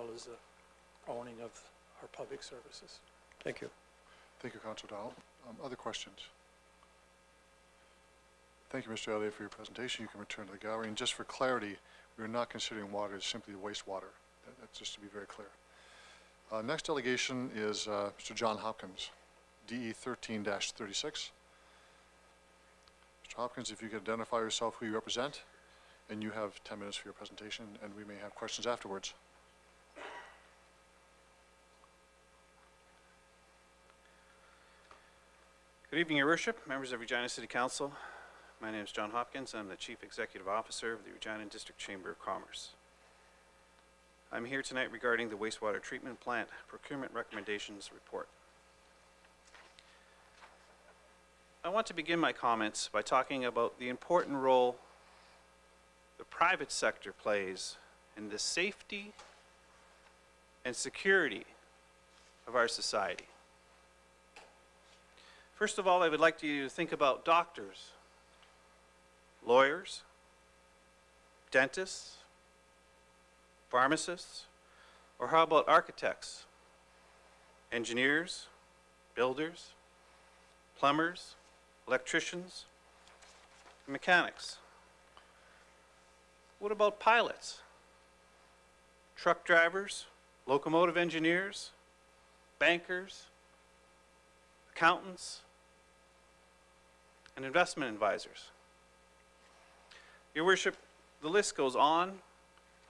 well as the owning of our public services. Thank you. Thank you, Councilor Dowell. Other questions? Thank you, Mr. Elliott, for your presentation. You can return to the gallery. And just for clarity, we are not considering water as simply wastewater. That's just to be very clear. Next delegation is Mr. John Hopkins, DE 13-36. Mr. Hopkins, if you could identify yourself, who you represent, and you have 10 minutes for your presentation, and we may have questions afterwards. Good evening, Your Worship, members of Regina City Council. My name is John Hopkins. I'm the Chief Executive Officer of the Regina District Chamber of Commerce. I'm here tonight regarding the wastewater treatment plant procurement recommendations report. I want to begin my comments by talking about the important role the private sector plays in the safety and security of our society. First of all, I would like you to think about doctors, lawyers, dentists, pharmacists, or how about architects, engineers, builders, plumbers, electricians, and mechanics? What about pilots, truck drivers, locomotive engineers, bankers, accountants, and investment advisors? Your Worship, the list goes on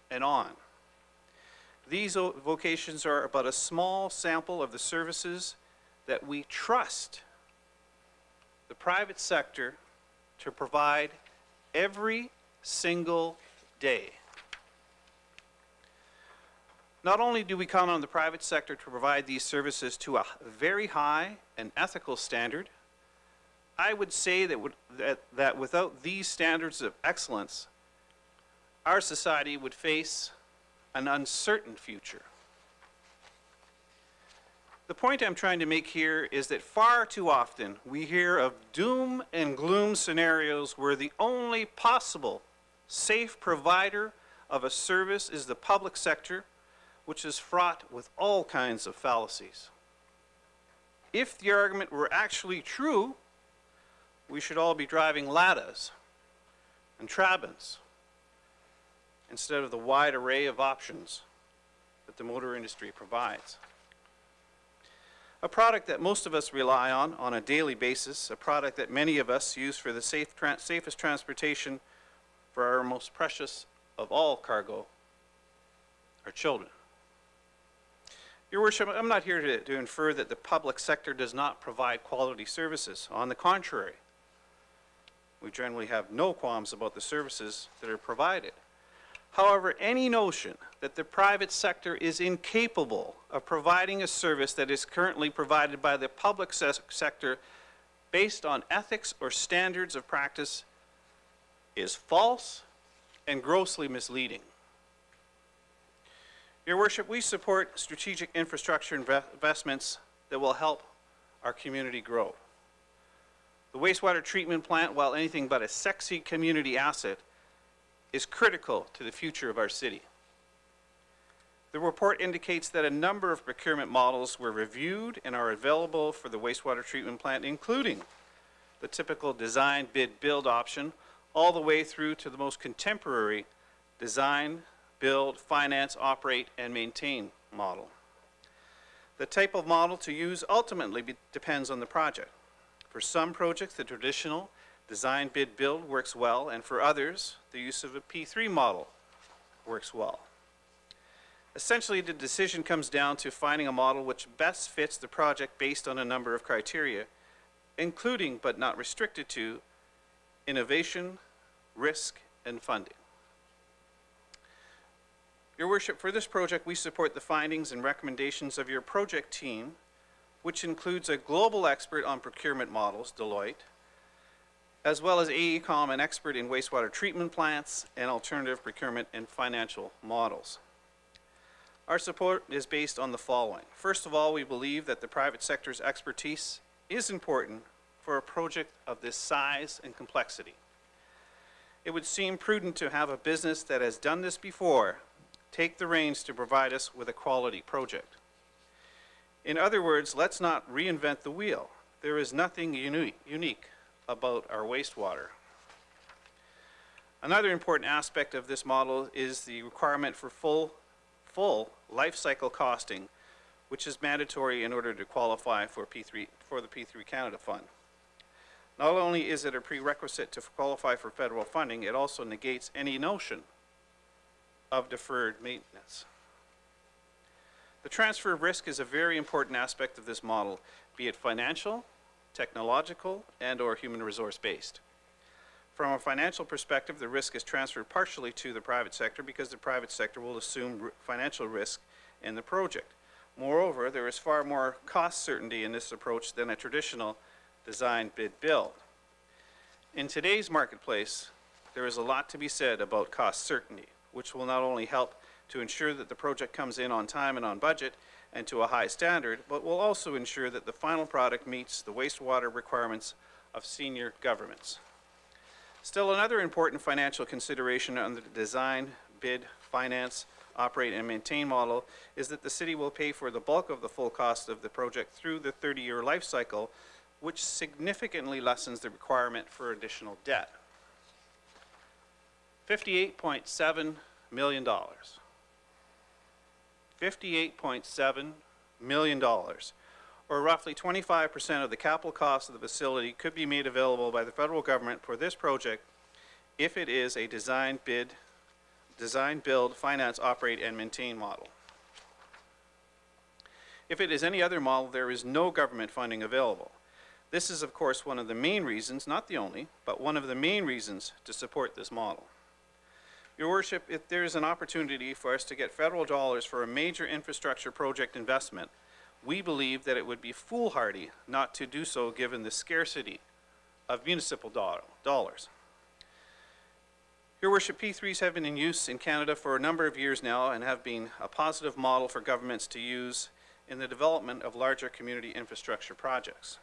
and on. These vocations are but a small sample of the services that we trust the private sector to provide every single day. Not only do we count on the private sector to provide these services to a very high and ethical standard, I would say that without these standards of excellence, our society would face an uncertain future. The point I'm trying to make here is that far too often we hear of doom and gloom scenarios where the only possible safe provider of a service is the public sector, which is fraught with all kinds of fallacies. If the argument were actually true, we should all be driving Ladas and Trabants instead of the wide array of options that the motor industry provides. A product that most of us rely on a daily basis, a product that many of us use for the safest transportation for our most precious of all cargo, our children. Your Worship, I'm not here to infer that the public sector does not provide quality services. On the contrary, we generally have no qualms about the services that are provided. However, any notion that the private sector is incapable of providing a service that is currently provided by the public sector based on ethics or standards of practice is false and grossly misleading. Your Worship, we support strategic infrastructure investments that will help our community grow. The wastewater treatment plant, while anything but a sexy community asset, is critical to the future of our city. The report indicates that a number of procurement models were reviewed and are available for the wastewater treatment plant, including the typical design, bid, build option, all the way through to the most contemporary design, build, finance, operate, and maintain model. The type of model to use ultimately depends on the project. For some projects, the traditional design, bid, build works well, and for others, the use of a P3 model works well. Essentially, the decision comes down to finding a model which best fits the project based on a number of criteria, including but not restricted to innovation, risk, and funding. Your Worship, for this project, we support the findings and recommendations of your project team, which includes a global expert on procurement models, Deloitte, as well as AECOM, an expert in wastewater treatment plants and alternative procurement and financial models. Our support is based on the following. First of all, we believe that the private sector's expertise is important for a project of this size and complexity. It would seem prudent to have a business that has done this before take the reins to provide us with a quality project. In other words, let's not reinvent the wheel. There is nothing unique about our wastewater. Another important aspect of this model is the requirement for full life cycle costing, which is mandatory in order to qualify for the P3 Canada Fund. Not only is it a prerequisite to qualify for federal funding, it also negates any notion of deferred maintenance. The transfer of risk is a very important aspect of this model, be it financial, technological, and/or human resource based. From a financial perspective, the risk is transferred partially to the private sector because the private sector will assume financial risk in the project. Moreover, there is far more cost certainty in this approach than a traditional design, bid, build. In today's marketplace, there is a lot to be said about cost certainty, which will not only help to ensure that the project comes in on time and on budget and to a high standard, but will also ensure that the final product meets the wastewater requirements of senior governments. Still, another important financial consideration under the design, bid, finance, operate, and maintain model is that the city will pay for the bulk of the full cost of the project through the 30-year life cycle, which significantly lessens the requirement for additional debt. $58.7 million. $58.7 million, or roughly 25% of the capital cost of the facility, could be made available by the federal government for this project if it is a design, build, finance, operate, and maintain model. If it is any other model, there is no government funding available. This is, of course, one of the main reasons, not the only, but one of the main reasons to support this model. Your Worship, if there is an opportunity for us to get federal dollars for a major infrastructure project investment, we believe that it would be foolhardy not to do so given the scarcity of municipal dollars. Your Worship, P3s have been in use in Canada for a number of years now and have been a positive model for governments to use in the development of larger community infrastructure projects.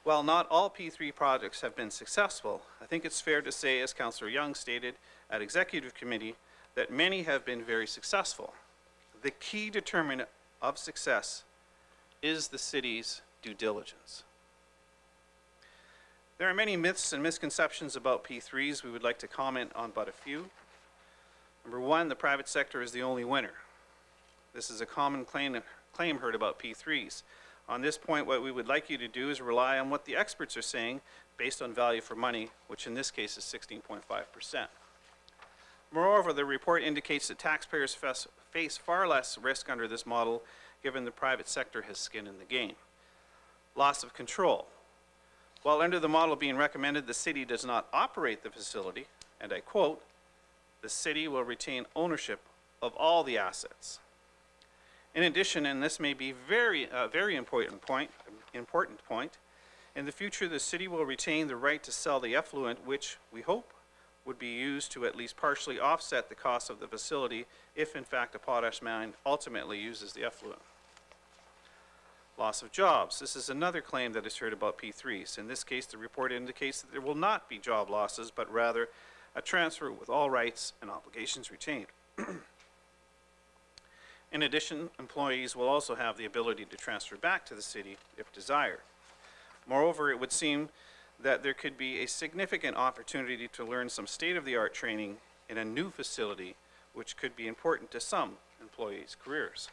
While not all P3 projects have been successful, I think it's fair to say, as Councillor Young stated at Executive Committee, that many have been very successful. The key determinant of success is the city's due diligence. There are many myths and misconceptions about P3s. We would like to comment on but a few. Number one, the private sector is the only winner. This is a common claim heard about P3s. On this point, what we would like you to do is rely on what the experts are saying based on value for money, which in this case is 16.5%. Moreover, the report indicates that taxpayers face far less risk under this model, given the private sector has skin in the game. Loss of control. While under the model being recommended, the city does not operate the facility, and I quote, "The city will retain ownership of all the assets." In addition, and this may be very important point, in the future the city will retain the right to sell the effluent, which we hope would be used to at least partially offset the cost of the facility if in fact a potash mine ultimately uses the effluent. Loss of jobs. This is another claim that is heard about P3s. In this case, the report indicates that there will not be job losses, but rather a transfer with all rights and obligations retained. In addition, employees will also have the ability to transfer back to the city if desired. Moreover, it would seem that there could be a significant opportunity to learn some state-of-the-art training in a new facility, which could be important to some employees' careers.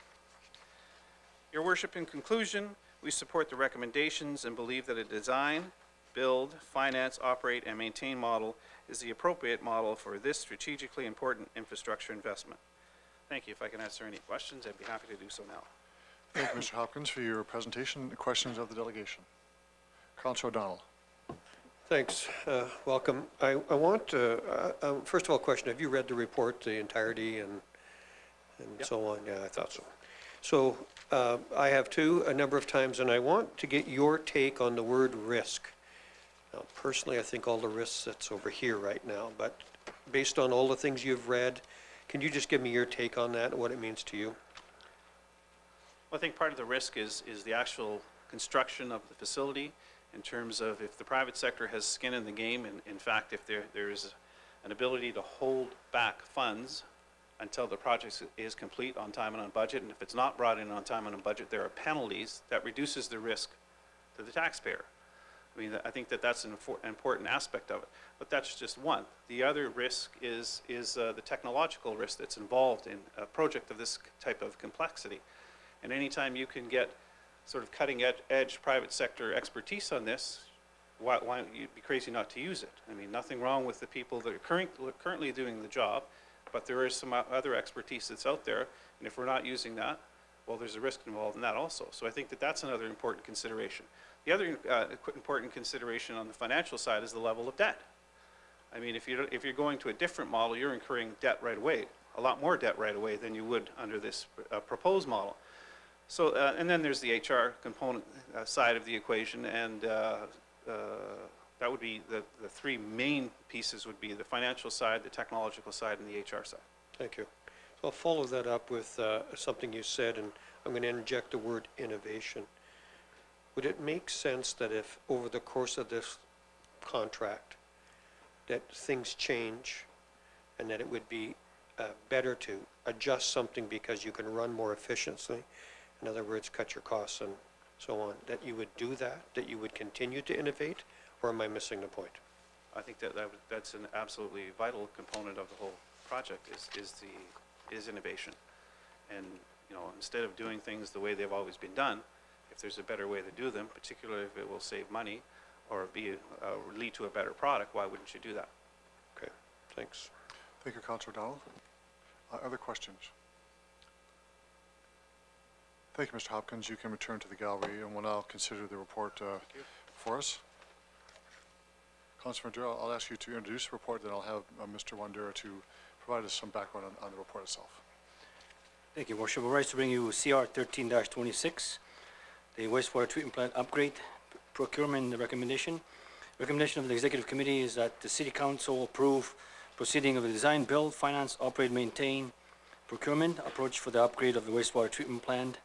Your Worship, in conclusion, we support the recommendations and believe that a design, build, finance, operate, and maintain model is the appropriate model for this strategically important infrastructure investment. Thank you. If I can answer any questions, I'd be happy to do so now. Thank you, Mr. Hopkins, for your presentation. Questions of the delegation. Councillor O'Donnell. Thanks. Welcome. I want to, first of all, question, have you read the report, the entirety and Yep. so on? Yeah, I thought so. So I have too, a number of times, and I want to get your take on the word risk. Now, personally, I think all the risks that's over here right now, but based on all the things you've read, can you just give me your take on that and what it means to you? Well, I think part of the risk is the actual construction of the facility in terms of if the private sector has skin in the game, and in fact, if there is an ability to hold back funds until the project is complete on time and on budget. And if it's not brought in on time and on budget, there are penalties that reduces the risk to the taxpayer. I mean, I think that that's an important aspect of it, but that's just one. The other risk is the technological risk that's involved in a project of this type of complexity. And anytime you can get sort of cutting edge private sector expertise on this, why you'd be crazy not to use it? I mean, nothing wrong with the people that are currently doing the job, but there is some other expertise that's out there, and if we're not using that, well, there's a risk involved in that also. So I think that that's another important consideration. The other important consideration on the financial side is the level of debt. I mean, if you're going to a different model, you're incurring debt right away, a lot more debt right away than you would under this proposed model. So, and then there's the HR component side of the equation, and that would be the three main pieces would be the financial side, the technological side, and the HR side. Thank you. So I'll follow that up with something you said, and I'm going to interject the word innovation. Would it make sense that if over the course of this contract that things change and that it would be better to adjust something because you can run more efficiently, in other words, cut your costs and so on, that you would do that you would continue to innovate, or am I missing the point? I think that's an absolutely vital component of the whole project is innovation. And, you know, instead of doing things the way they've always been done, if there's a better way to do them, particularly if it will save money or lead to a better product, why wouldn't you do that? Okay, thanks. Thank you, Councillor Donald. Other questions? Thank you, Mr. Hopkins. You can return to the gallery, and we'll now consider the report for us. Councillor Wandera, I'll ask you to introduce the report, then I'll have Mr. Wandera to provide us some background on the report itself. Thank you, Worship. We're to bring you CR 13-26, the wastewater treatment plant upgrade procurement recommendation. Recommendation of the Executive Committee is that the City Council approve proceeding of the design, build, finance, operate, maintain, procurement approach for the upgrade of the wastewater treatment plant.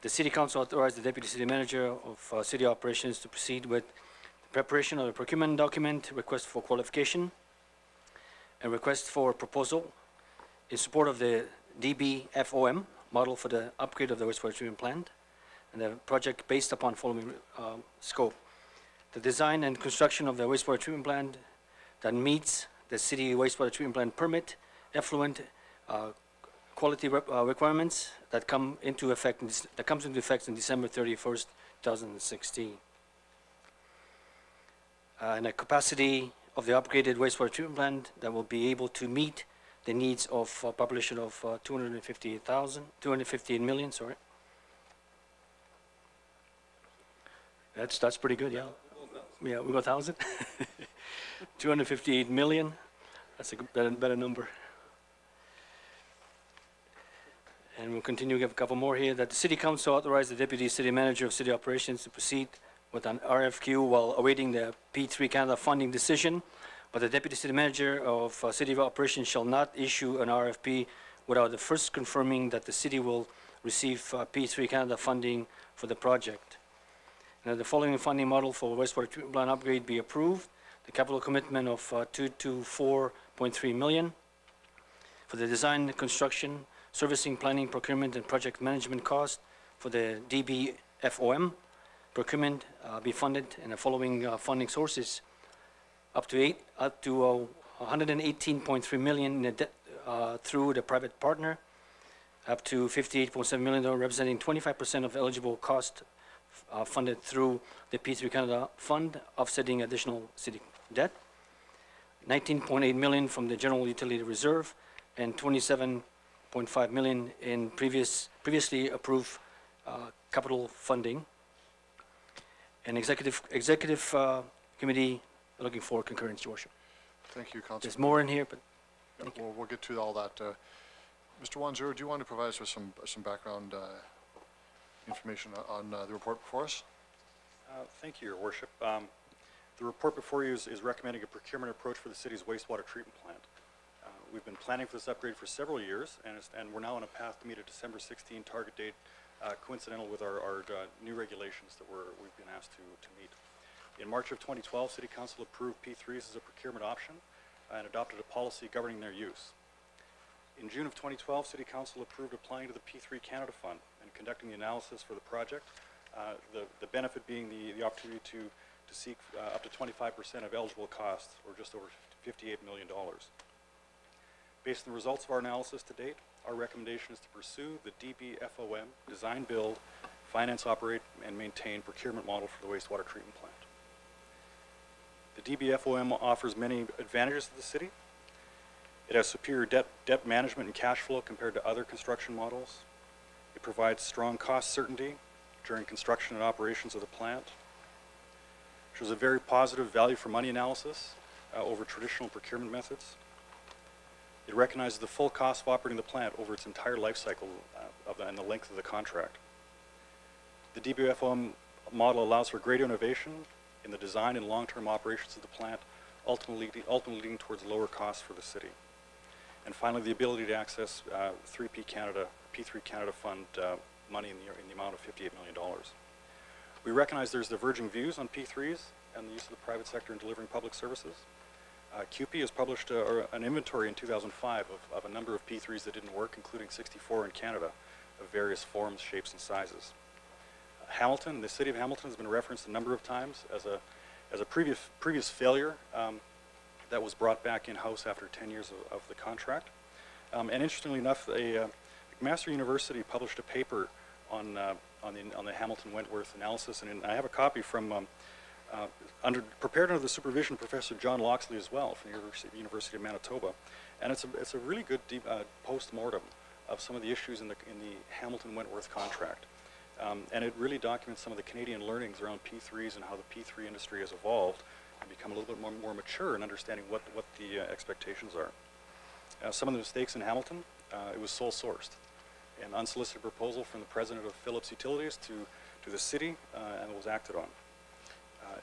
The City Council authorized the Deputy City Manager of City Operations to proceed with the preparation of the procurement document, request for qualification, and request for proposal in support of the DBFOM model for the upgrade of the wastewater treatment plant, and the project based upon following scope. The design and construction of the wastewater treatment plant that meets the city wastewater treatment plant permit, effluent quality requirements that come into effect in December 31st, 2016. And a capacity of the upgraded wastewater treatment plant that will be able to meet the needs of a population of 258 million, sorry. That's pretty good, yeah. Yeah, we got 1,000. 258 million. That's a better number. And we'll continue to give a couple more here. That the City Council authorized the Deputy City Manager of City Operations to proceed with an RFQ while awaiting the P3 Canada funding decision. But the Deputy City Manager of City Operations shall not issue an RFP without the first confirming that the city will receive P3 Canada funding for the project. And the following funding model for wastewater treatment plant upgrade be approved. The capital commitment of $224.3 million for the design, construction, servicing, planning, procurement, and project management cost for the DBFOM procurement be funded, and the following funding sources up to $118.3 million in the debt through the private partner, up to $58.7 million representing 25% of eligible cost funded through the P3 Canada fund, offsetting additional city debt, $19.8 million from the general utility reserve, and $27.5 million in previously approved capital funding. And executive committee looking for concurrence, Your Worship. Thank you, Councillor. There's more in here, but we'll get to all that. Mr. Wanzur, do you want to provide us with some background information on the report before us? Thank you, Your Worship. The report before you is recommending a procurement approach for the city's wastewater treatment plant. We've been planning for this upgrade for several years, and we're now on a path to meet a December 16 target date, coincidental with our new regulations that we've been asked to meet. In March of 2012, City Council approved P3s as a procurement option and adopted a policy governing their use. In June of 2012, City Council approved applying to the P3 Canada Fund and conducting the analysis for the project, the benefit being the opportunity to seek up to 25% of eligible costs, or just over $58 million. Based on the results of our analysis to date, our recommendation is to pursue the DBFOM, design, build, finance, operate, and maintain procurement model for the wastewater treatment plant. The DBFOM offers many advantages to the city. It has superior debt management and cash flow compared to other construction models. It provides strong cost certainty during construction and operations of the plant. It shows a very positive value for money analysis over traditional procurement methods. It recognizes the full cost of operating the plant over its entire life cycle and the length of the contract. The DBFOM model allows for greater innovation in the design and long-term operations of the plant, ultimately leading towards lower costs for the city. And finally, the ability to access P3 Canada Fund money in the amount of $58 million. We recognize there's diverging views on P3s and the use of the private sector in delivering public services. CUPE has published an inventory in 2005 of a number of P3s that didn't work, including 64 in Canada of various forms, shapes, and sizes. Hamilton, the city of Hamilton, has been referenced a number of times as a previous failure that was brought back in-house after 10 years of the contract. And interestingly enough, McMaster University published a paper on the Hamilton-Wentworth analysis, and I have a copy from prepared under the supervision of Professor John Loxley as well from the University of Manitoba, and it's a really good post-mortem of some of the issues in the Hamilton-Wentworth contract. And it really documents some of the Canadian learnings around P3s and how the P3 industry has evolved and become a little bit more mature in understanding what the expectations are. Some of the mistakes in Hamilton, it was sole sourced. An unsolicited proposal from the president of Phillips Utilities to the city, and it was acted on.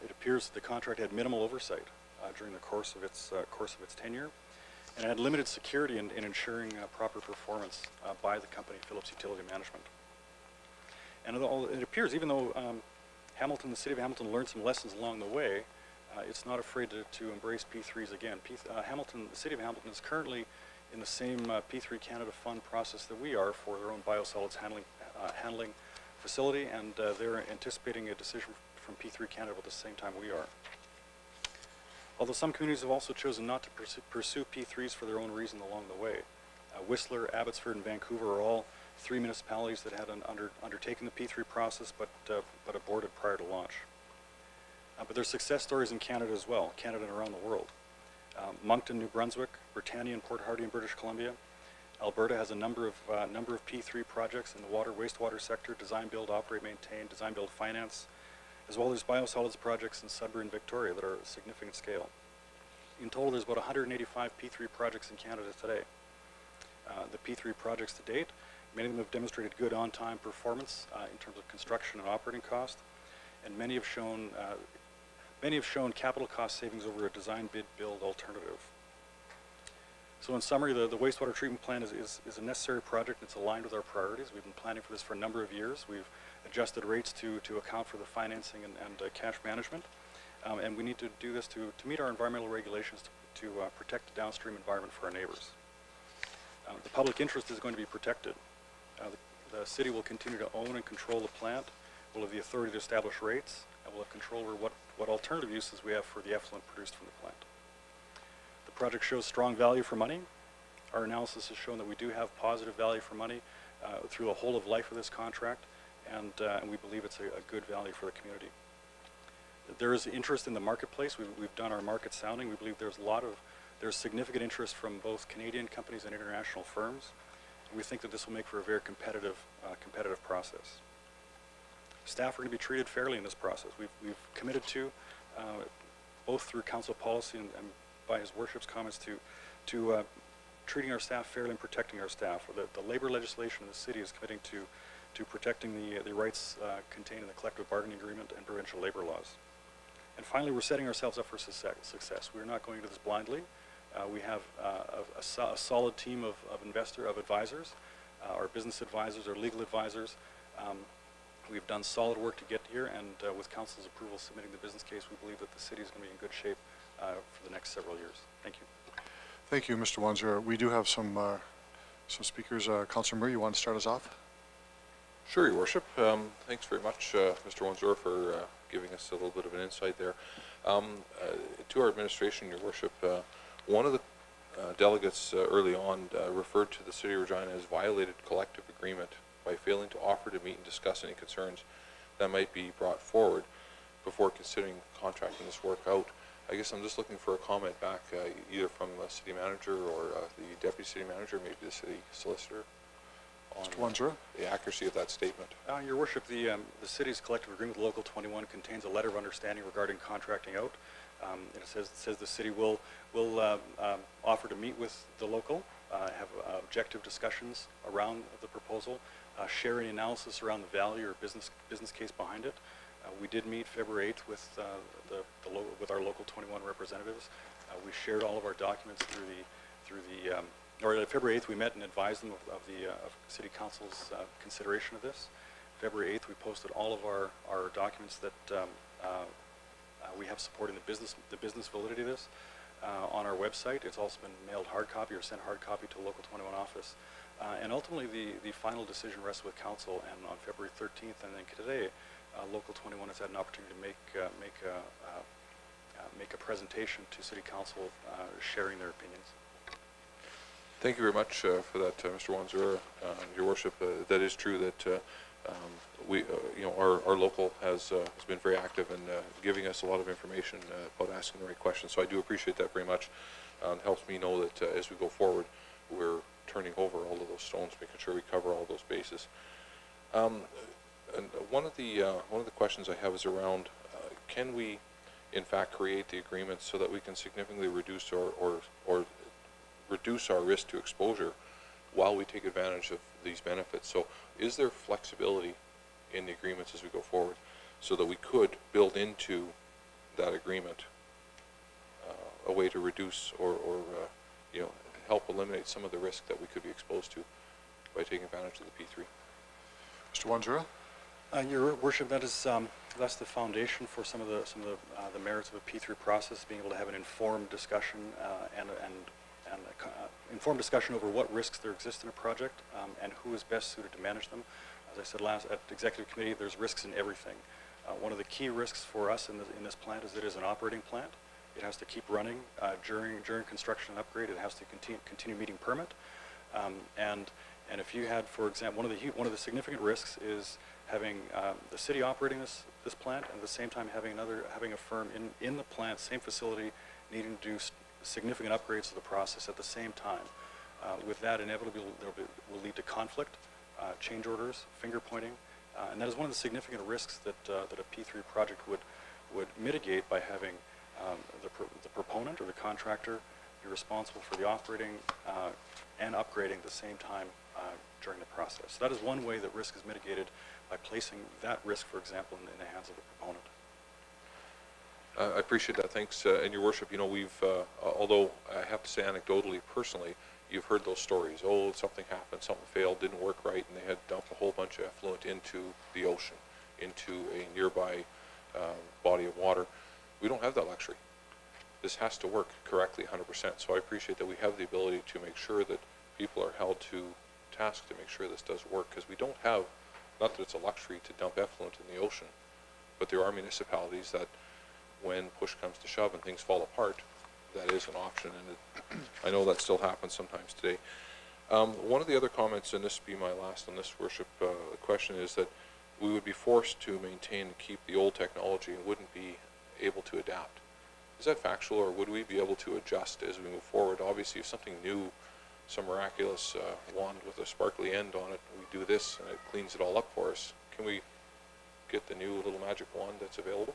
It appears that the contract had minimal oversight during the course of its tenure, and it had limited security in ensuring proper performance by the company, Phillips Utility Management. And it appears, even though the city of Hamilton learned some lessons along the way, it's not afraid to embrace P3s again. The city of Hamilton is currently in the same P3 Canada Fund process that we are for their own biosolids handling facility, and they're anticipating a decision from P3 Canada at the same time we are. Although some communities have also chosen not to pursue P3s for their own reason along the way. Whistler, Abbotsford, and Vancouver are all 3 municipalities that had undertaken the P3 process, but aborted prior to launch. But there's success stories in Canada as well, Canada and around the world. Moncton, New Brunswick, Britannia and Port Hardy in British Columbia. Alberta has a number of P3 projects in the wastewater sector, design, build, operate, maintain, design, build, finance, as well as biosolids projects in Sudbury and Victoria that are a significant scale. In total, there's about 185 P3 projects in Canada today. The P3 projects to date, many of them have demonstrated good on-time performance in terms of construction and operating cost, and many have shown capital cost savings over a design, bid, build alternative. So in summary, the wastewater treatment plant is a necessary project. It's aligned with our priorities. We've been planning for this for a number of years. We've adjusted rates to account for the financing and cash management. And we need to do this to meet our environmental regulations to protect the downstream environment for our neighbors. The public interest is going to be protected. The city will continue to own and control the plant, will have the authority to establish rates, and will have control over what alternative uses we have for the effluent produced from the plant. The project shows strong value for money. Our analysis has shown that we do have positive value for money through the whole of life of this contract, and we believe it's a good value for the community. There is interest in the marketplace. We've done our market sounding. We believe there's significant interest from both Canadian companies and international firms. And we think that this will make for a very competitive process. Staff are going to be treated fairly in this process. We've committed to, both through council policy and by His Worship's comments, to treating our staff fairly and protecting our staff. The labor legislation in the city is committing to protecting the rights contained in the collective bargaining agreement and provincial labor laws. And finally, we're setting ourselves up for success. We're not going into this blindly. We have a solid team of advisors, our business advisors, our legal advisors. We've done solid work to get here, and with council's approval submitting the business case, we believe that the city is going to be in good shape for the next several years. Thank you. Thank you, Mr. Wanzer. We do have some So speakers, Councilor Murray, you want to start us off? Sure, Your Worship. Thanks very much, Mr. Wanzur, for giving us a little bit of an insight there. To our administration, Your Worship, one of the delegates early on referred to the City of Regina as violated collective agreement by failing to offer to meet and discuss any concerns that might be brought forward before considering contracting this work out. I guess I'm just looking for a comment back, either from the city manager or the deputy city manager, maybe the city solicitor, on Mr. Wanzura? the accuracy of that statement. Your Worship, the city's collective agreement with Local 21 contains a letter of understanding regarding contracting out. And it says the city will offer to meet with the local, have objective discussions around the proposal, share any analysis around the value or business case behind it. We did meet February 8th with with our Local 21 representatives. We shared all of our documents or February 8th we met and advised them of City Council's consideration of this. February 8th we posted all of our documents that we have supporting the business validity of this on our website. It's also been mailed hard copy or sent hard copy to a Local 21 office. And ultimately the final decision rests with Council, and on February 13th and then today, Local 21 has had an opportunity to make a presentation to City Council sharing their opinions. Thank you very much for that, Mr. Wanzura. Your Worship, that is true that our local has been very active in giving us a lot of information about asking the right questions. So I do appreciate that very much. It helps me know that as we go forward, we're turning over all of those stones, making sure we cover all those bases. And one of the questions I have is around: can we, in fact, create the agreement so that we can significantly reduce or reduce our risk to exposure while we take advantage of these benefits? So is there flexibility in the agreements as we go forward so that we could build into that agreement a way to reduce or help eliminate some of the risk that we could be exposed to by taking advantage of the P3? Mr. Wanzura? Your Worship, that's the foundation for some of the merits of a P3 process, being able to have an informed discussion and informed discussion over what risks there exist in a project and who is best suited to manage them. As I said last at the Executive Committee, there's risks in everything. One of the key risks for us in this plant is it is an operating plant. It has to keep running during construction and upgrade. It has to continue meeting permit. And if you had, for example, one of the significant risks is having the city operating this plant, and at the same time having a firm in the plant, same facility, needing to do significant upgrades to the process at the same time. With that, inevitably will lead to conflict, change orders, finger pointing, and that is one of the significant risks that a P3 project would mitigate by having the proponent or the contractor be responsible for the operating and upgrading at the same time during the process. So that is one way that risk is mitigated, by placing that risk, for example, in the hands of the proponent. I appreciate that. Thanks. And Your Worship, we've, although I have to say anecdotally, personally, you've heard those stories. Oh, something happened, something failed, didn't work right, and they had dumped a whole bunch of effluent into the ocean, into a nearby body of water. We don't have that luxury. This has to work correctly 100%. So I appreciate that we have the ability to make sure that people are held to task to make sure this does work, because we don't have, not that it's a luxury to dump effluent in the ocean, but there are municipalities that when push comes to shove and things fall apart, that is an option, and I know that still happens sometimes today. One of the other comments, and this will be my last on this, Worship, question, is that we would be forced to maintain and keep the old technology and wouldn't be able to adapt. Is that factual, or would we be able to adjust as we move forward? Obviously, if something new, some miraculous wand with a sparkly end on it, we do this and it cleans it all up for us, can we get the new little magic wand that's available,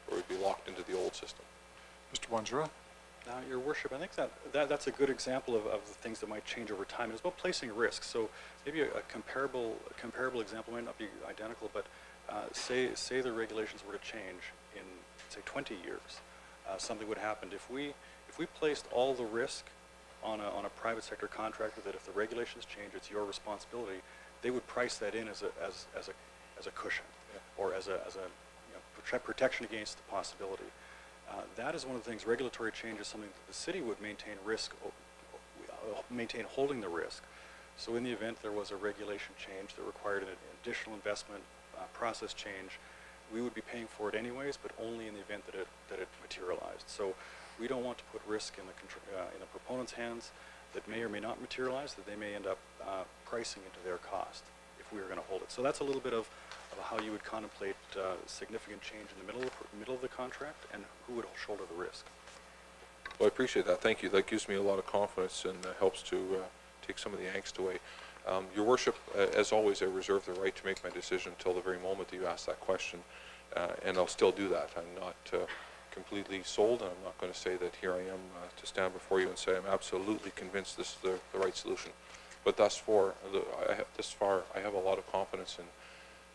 or we'd be locked into the old system? Mr. Wanzura? Now, Your Worship, I think that's a good example of the things that might change over time. It's about placing risks. So maybe a comparable example might not be identical, but say the regulations were to change in, say, 20 years. Something would happen if we placed all the risk on a private sector contractor, that if the regulations change, it's your responsibility. They would price that in as a cushion, or as a protection against the possibility. That is one of the things. Regulatory change is something that the city would maintain risk, maintain holding the risk. So in the event there was a regulation change that required an additional investment, process change, we would be paying for it anyways, but only in the event that it materialized. So we don't want to put risk in the proponent's hands that may or may not materialize, that they may end up pricing into their cost if we were going to hold it. So that's a little bit of how you would contemplate significant change in the middle of the contract and who would shoulder the risk. Well, I appreciate that. Thank you. That gives me a lot of confidence and helps to take some of the angst away. Your Worship, as always, I reserve the right to make my decision until the very moment that you ask that question, and I'll still do that. I'm not completely sold, and I'm not going to say that here I am to stand before you and say I'm absolutely convinced this is the right solution. But thus far, I have a lot of confidence in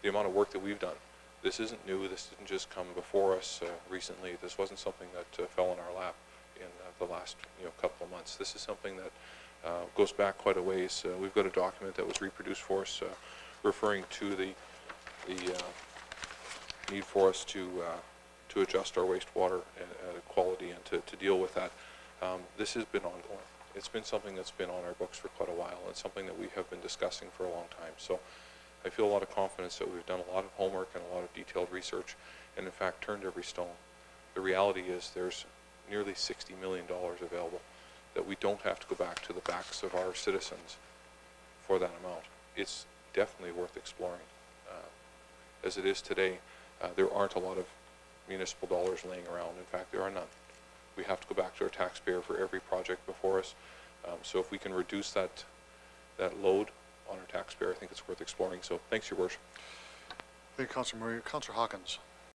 the amount of work that we've done. This isn't new. This didn't just come before us recently. This wasn't something that fell in our lap in the last couple of months. This is something that goes back quite a ways. We've got a document that was reproduced for us referring to the need for us to adjust our wastewater quality and to deal with that. This has been ongoing. It's been something that's been on our books for quite a while. It's something that we have been discussing for a long time. So I feel a lot of confidence that we've done a lot of homework and a lot of detailed research and in fact turned every stone. The reality is there's nearly $60 million available that we don't have to go back to the backs of our citizens for that amount. It's definitely worth exploring. As it is today, there aren't a lot of municipal dollars laying around. In fact, there are none. We have to go back to our taxpayer for every project before us. So if we can reduce that load on our taxpayer, I think it's worth exploring. So thanks, Your Worship. Thank you, Councilor Murray. Councilor Hawkins.